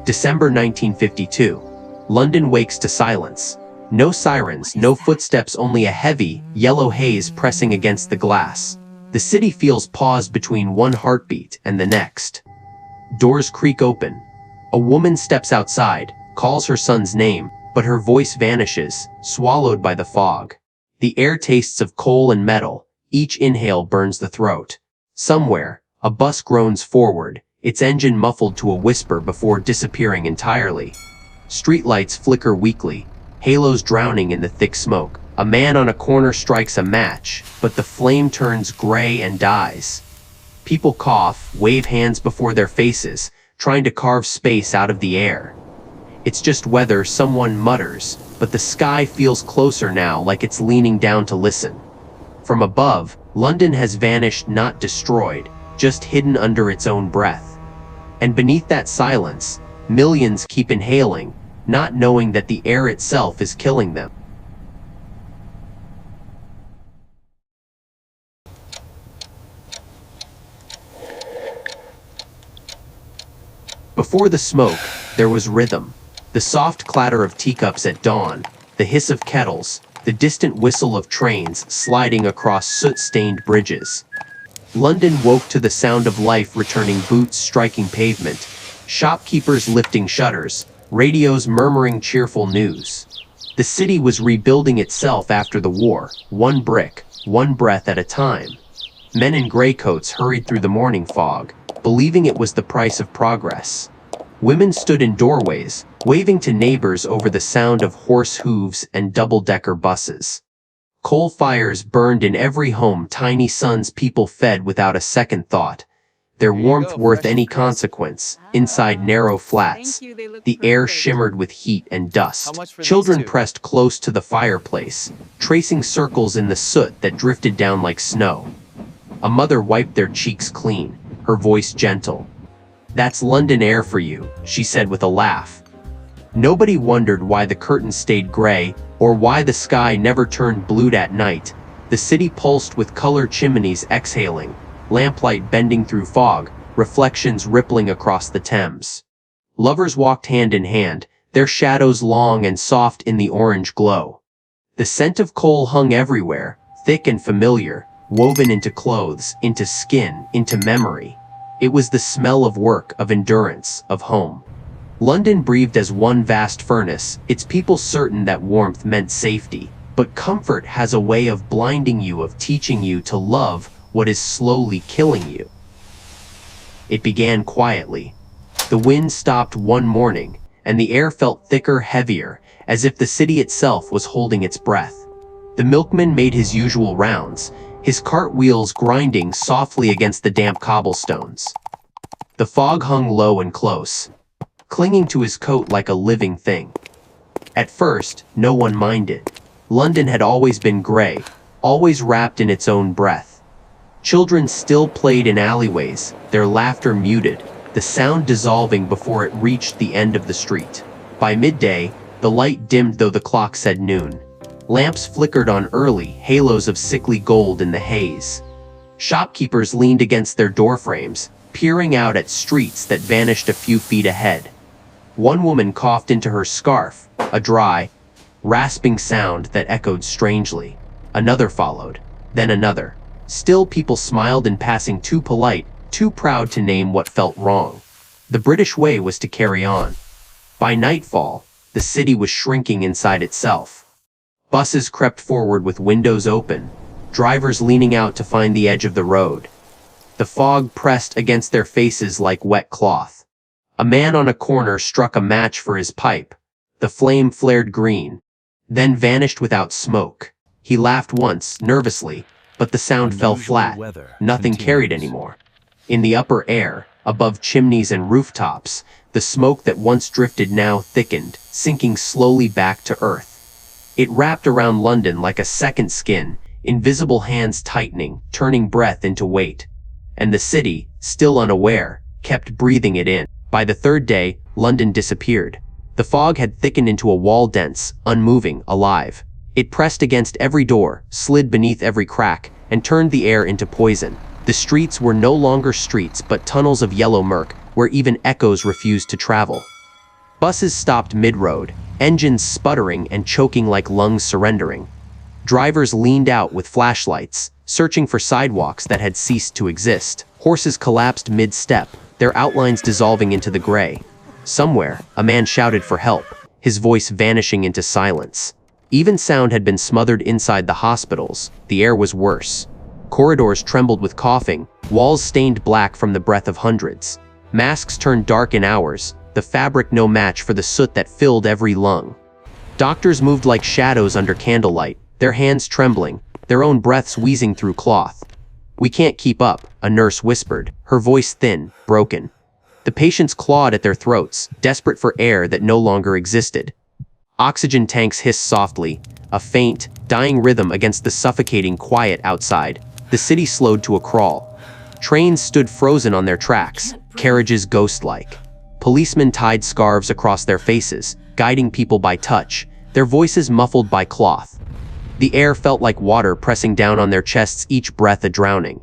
December 1952. London wakes to silence. No sirens, no footsteps, only a heavy, yellow haze pressing against the glass. The city feels paused between one heartbeat and the next. Doors creak open. A woman steps outside, calls her son's name, but her voice vanishes, swallowed by the fog. The air tastes of coal and metal. Each inhale burns the throat. Somewhere, a bus groans forward, its engine muffled to a whisper before disappearing entirely. Streetlights flicker weakly, halos drowning in the thick smoke. A man on a corner strikes a match, but the flame turns gray and dies. People cough, wave hands before their faces, trying to carve space out of the air. It's just weather, someone mutters, but the sky feels closer now, like it's leaning down to listen. From above, London has vanished, not destroyed, just hidden under its own breath. And beneath that silence, millions keep inhaling, not knowing that the air itself is killing them. Before the smoke, there was rhythm. The soft clatter of teacups at dawn, the hiss of kettles, the distant whistle of trains sliding across soot-stained bridges. London woke to the sound of life returning, boots striking pavement, shopkeepers lifting shutters, radios murmuring cheerful news. The city was rebuilding itself after the war, one brick, one breath at a time. Men in gray coats hurried through the morning fog, believing it was the price of progress. Women stood in doorways, waving to neighbors over the sound of horse hooves and double-decker buses. Coal fires burned in every home, tiny suns people fed without a second thought. Their warmth worth any consequence. Inside narrow flats, the air shimmered with heat and dust. Children pressed close to the fireplace, tracing circles in the soot that drifted down like snow. A mother wiped their cheeks clean, her voice gentle. "That's London air for you," she said with a laugh. Nobody wondered why the curtains stayed gray, or why the sky never turned blue at night. The city pulsed with color, chimneys exhaling, lamplight bending through fog, reflections rippling across the Thames. Lovers walked hand in hand, their shadows long and soft in the orange glow. The scent of coal hung everywhere, thick and familiar, woven into clothes, into skin, into memory. It was the smell of work, of endurance, of home. London breathed as one vast furnace, its people certain that warmth meant safety. But comfort has a way of blinding you, of teaching you to love what is slowly killing you. It began quietly. The wind stopped one morning, and the air felt thicker, heavier, as if the city itself was holding its breath. The milkman made his usual rounds, his cart wheels grinding softly against the damp cobblestones. The fog hung low and close, clinging to his coat like a living thing. At first, no one minded. London had always been gray, always wrapped in its own breath. Children still played in alleyways, their laughter muted, the sound dissolving before it reached the end of the street. By midday, the light dimmed though the clock said noon. Lamps flickered on early, halos of sickly gold in the haze. Shopkeepers leaned against their doorframes, peering out at streets that vanished a few feet ahead. One woman coughed into her scarf, a dry, rasping sound that echoed strangely. Another followed, then another. Still people smiled in passing, too polite, too proud to name what felt wrong. The British way was to carry on. By nightfall, the city was shrinking inside itself. Buses crept forward with windows open, drivers leaning out to find the edge of the road. The fog pressed against their faces like wet cloth. A man on a corner struck a match for his pipe. The flame flared green, then vanished without smoke. He laughed once, nervously, but the sound fell flat. Nothing carried anymore. In the upper air, above chimneys and rooftops, the smoke that once drifted now thickened, sinking slowly back to earth. It wrapped around London like a second skin, invisible hands tightening, turning breath into weight. And the city, still unaware, kept breathing it in. By the third day, London disappeared. The fog had thickened into a wall, dense, unmoving, alive. It pressed against every door, slid beneath every crack, and turned the air into poison. The streets were no longer streets but tunnels of yellow murk, where even echoes refused to travel. Buses stopped mid-road, engines sputtering and choking like lungs surrendering. Drivers leaned out with flashlights, searching for sidewalks that had ceased to exist. Horses collapsed mid-step, their outlines dissolving into the gray. Somewhere, a man shouted for help, his voice vanishing into silence. Even sound had been smothered inside the hospitals. The air was worse. Corridors trembled with coughing, walls stained black from the breath of hundreds. Masks turned dark in hours, the fabric no match for the soot that filled every lung. Doctors moved like shadows under candlelight, their hands trembling, their own breaths wheezing through cloth. "We can't keep up," a nurse whispered, her voice thin, broken. The patients clawed at their throats, desperate for air that no longer existed. Oxygen tanks hissed softly, a faint, dying rhythm against the suffocating quiet outside. The city slowed to a crawl. Trains stood frozen on their tracks, carriages ghost-like. Policemen tied scarves across their faces, guiding people by touch, their voices muffled by cloth. The air felt like water pressing down on their chests, each breath a drowning.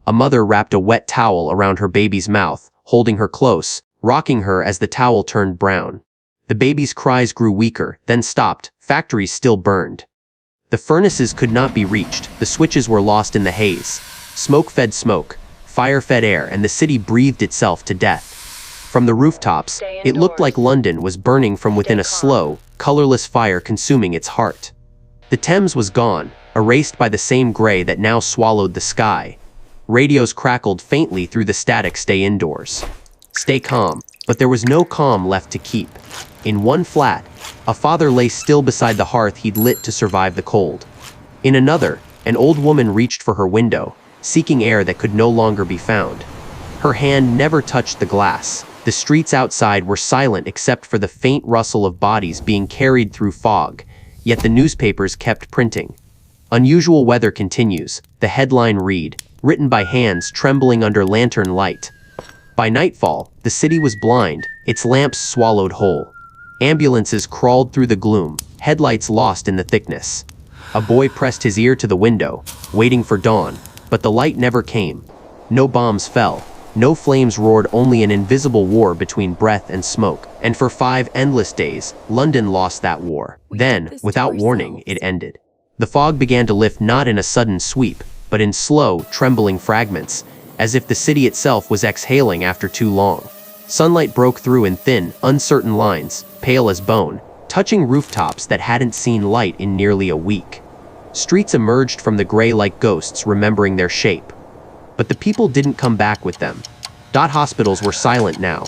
A mother wrapped a wet towel around her baby's mouth, holding her close, rocking her as the towel turned brown. The baby's cries grew weaker, then stopped. Factories still burned. The furnaces could not be reached, the switches were lost in the haze. Smoke fed smoke, fire fed air, and the city breathed itself to death. From the rooftops, it looked like London was burning from within, a slow, colorless fire consuming its heart. The Thames was gone, erased by the same gray that now swallowed the sky. Radios crackled faintly through the static, "Stay indoors. Stay calm," but there was no calm left to keep. In one flat, a father lay still beside the hearth he'd lit to survive the cold. In another, an old woman reached for her window, seeking air that could no longer be found. Her hand never touched the glass. The streets outside were silent except for the faint rustle of bodies being carried through fog, yet the newspapers kept printing. "Unusual weather continues," the headline read, written by hands trembling under lantern light. By nightfall, the city was blind, its lamps swallowed whole. Ambulances crawled through the gloom, headlights lost in the thickness. A boy pressed his ear to the window, waiting for dawn, but the light never came. No bombs fell, no flames roared, only an invisible war between breath and smoke. And for 5 endless days, London lost that war. Then, without warning, it ended. The fog began to lift, not in a sudden sweep, but in slow, trembling fragments, as if the city itself was exhaling after too long. Sunlight broke through in thin, uncertain lines, pale as bone, touching rooftops that hadn't seen light in nearly a week. Streets emerged from the gray like ghosts, remembering their shape. But the people didn't come back with them. Hospitals were silent now.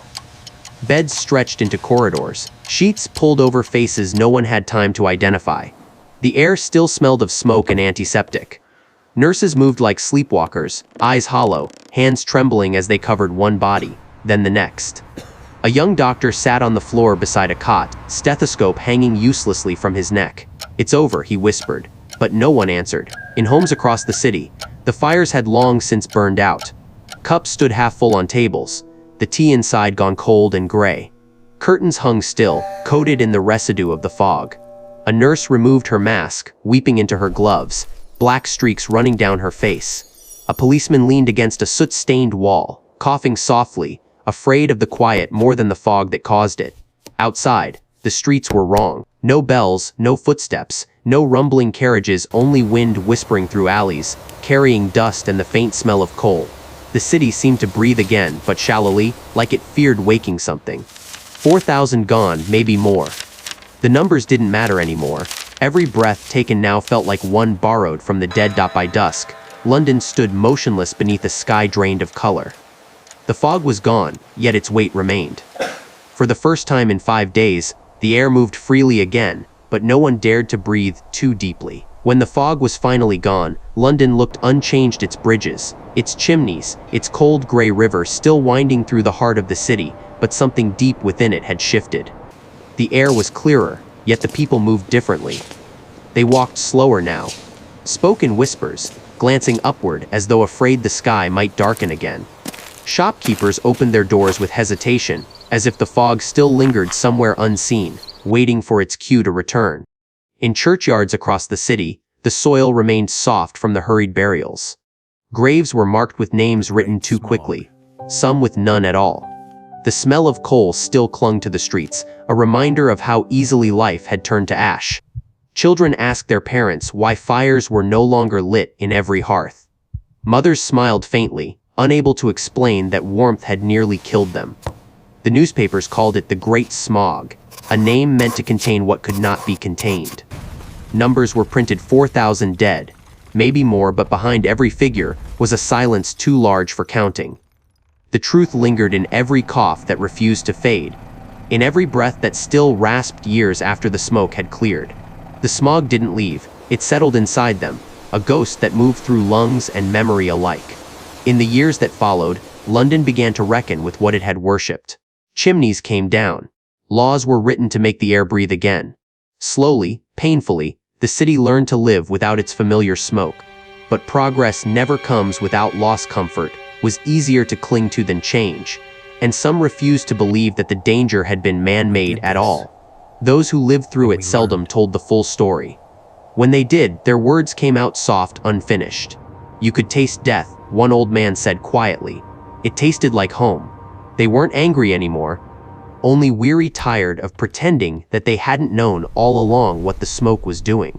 Beds stretched into corridors, sheets pulled over faces no one had time to identify. The air still smelled of smoke and antiseptic. Nurses moved like sleepwalkers, eyes hollow, hands trembling as they covered one body, then the next. A young doctor sat on the floor beside a cot, stethoscope hanging uselessly from his neck. "It's over," he whispered, but no one answered. In homes across the city, the fires had long since burned out. Cups stood half full on tables, the tea inside gone cold and gray. Curtains hung still, coated in the residue of the fog. A nurse removed her mask, weeping into her gloves, black streaks running down her face. A policeman leaned against a soot-stained wall, coughing softly, afraid of the quiet more than the fog that caused it. Outside, the streets were wrong. No bells, no footsteps, no rumbling carriages, only wind whispering through alleys, carrying dust and the faint smell of coal. The city seemed to breathe again, but shallowly, like it feared waking something. 4,000 gone, maybe more. The numbers didn't matter anymore. Every breath taken now felt like one borrowed from the dead. By dusk, London stood motionless beneath a sky drained of color. The fog was gone, yet its weight remained. For the first time in 5 days, the air moved freely again, but no one dared to breathe too deeply. When the fog was finally gone, London looked unchanged, its bridges, its chimneys, its cold gray river still winding through the heart of the city, but something deep within it had shifted. The air was clearer, yet the people moved differently. They walked slower now, spoke in whispers, glancing upward as though afraid the sky might darken again. Shopkeepers opened their doors with hesitation, as if the fog still lingered somewhere unseen, waiting for its cue to return. In churchyards across the city, the soil remained soft from the hurried burials. Graves were marked with names written too quickly, some with none at all. The smell of coal still clung to the streets, a reminder of how easily life had turned to ash. Children asked their parents why fires were no longer lit in every hearth. Mothers smiled faintly, unable to explain that warmth had nearly killed them. The newspapers called it the Great Smog, a name meant to contain what could not be contained. Numbers were printed: 4,000 dead, maybe more, but behind every figure was a silence too large for counting. The truth lingered in every cough that refused to fade, in every breath that still rasped years after the smoke had cleared. The smog didn't leave, it settled inside them, a ghost that moved through lungs and memory alike. In the years that followed, London began to reckon with what it had worshipped. Chimneys came down. Laws were written to make the air breathe again. Slowly, painfully, the city learned to live without its familiar smoke. But progress never comes without lost. Comfort was easier to cling to than change, and some refused to believe that the danger had been man-made at all. Those who lived through it seldom told the full story. When they did, their words came out soft, unfinished. "You could taste death," one old man said quietly. "It tasted like home." They weren't angry anymore, only weary, tired of pretending that they hadn't known all along what the smoke was doing.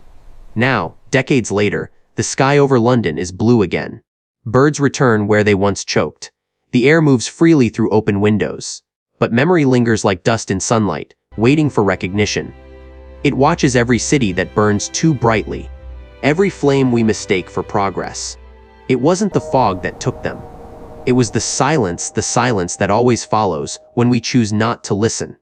Now, decades later, the sky over London is blue again. Birds return where they once choked. The air moves freely through open windows. But memory lingers like dust in sunlight, waiting for recognition. It watches every city that burns too brightly, every flame we mistake for progress. It wasn't the fog that took them. It was the silence that always follows when we choose not to listen.